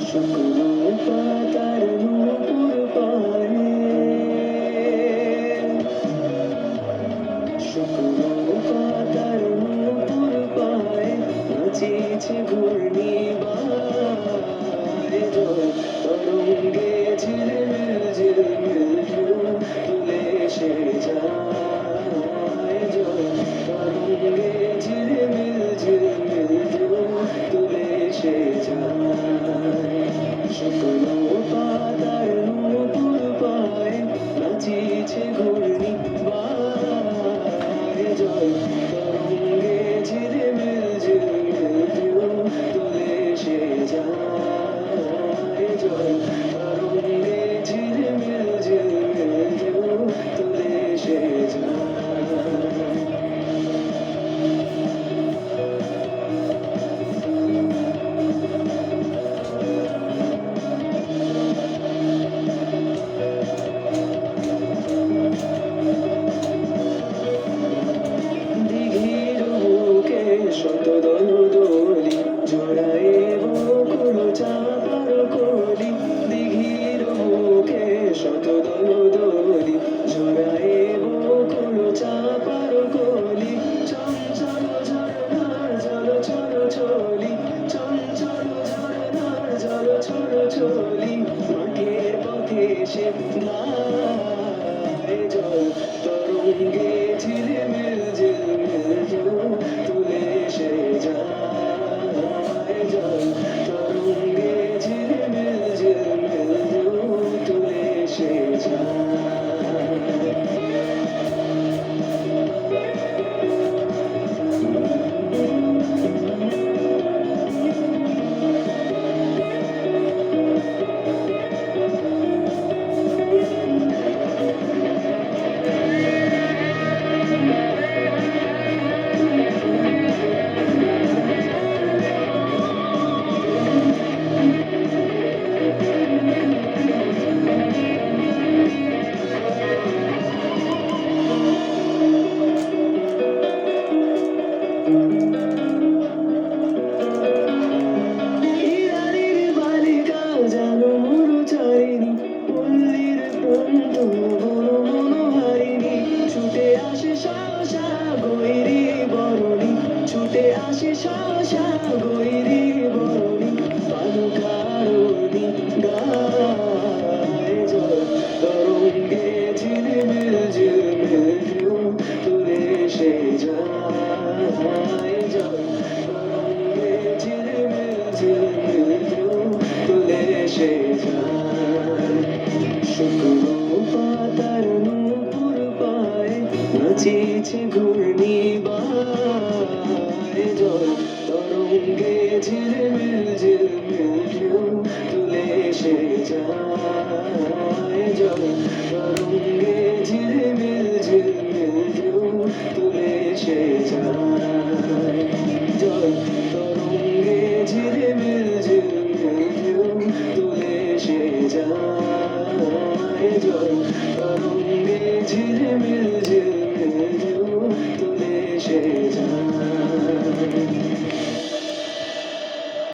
শুকনো পাতার নূপুর পায়ে, শুকনো পাতার নূপুর পায়ে নাচিছে ঘূর্ণিবায় জল তরঙ্গে ঝিলমিল ঝিলমিল ঢেউ তুলে এসে যায় জল তরঙ্গে ঝিলমিল ঝিলমিল ঢেউ তুলে এসে যায় শুকনো পাতার নূপুর পায়ে নাচিছে ঘূর্ণিবায় জল তরঙ্গে ঝিলমিল ঝিলমিল ঢেউ তুলে এসে যায় জল তরঙ্গে ঝিলমিল ঝিলমিল ঢেউ তুলে এসে যায় দিঘির বুকে শতদল দোলি জোড়ায়ে বকুল চাপার কলি দিঘির বুকে শতদল দোলি জোড়ায়ে বকুল চাপার কলি চঞ্চল ঝরনার জল ছল ছলি চঞ্চল ঝরনার জল ছল ছলি মাঠের পথে সে ধায় জল তরঙ্গে ঝিলমিল ঝিলমিল ঢেউ তুলে এসে যায় জল তরঙ্গে ঝিলমিল ঝিলমিল ঢেউ তুলে এসে যায় ইরানির বালিকা জানো মরুচারিণী পল্লীর প্রান্ত বন মনোহারিণী ছুটে আসে সাহসা গৈরী বরণী ছুটে আসে সাহসা গৈরী বরণী পালকারণী গায় জল তরঙ্গে ঝিলমিল ঝিলমিল ঢেউ তুলে এসে যায় জল তরঙ্গে ঝিলমিল ঝিলমিল ঢেউ তুলে এসে যায় শুকনো পাতার নূপুর পায়ে নাচিছে ঘূর্ণিবায় জল তরঙ্গে ঝিলমিল ঝিলমিল ঢেউ তুলে এসে যায় জল তরঙ্গে ঝিলমিল ঝিলমিল ঢেউ তুলে এসে যায় জল তরঙ্গে ঝিলমিল ঝিলমিল ঢেউ তুলে এসে যায় জল তরঙ্গে ঝিলমিল ঝিলমিল ঢেউ তুলে এসে যায়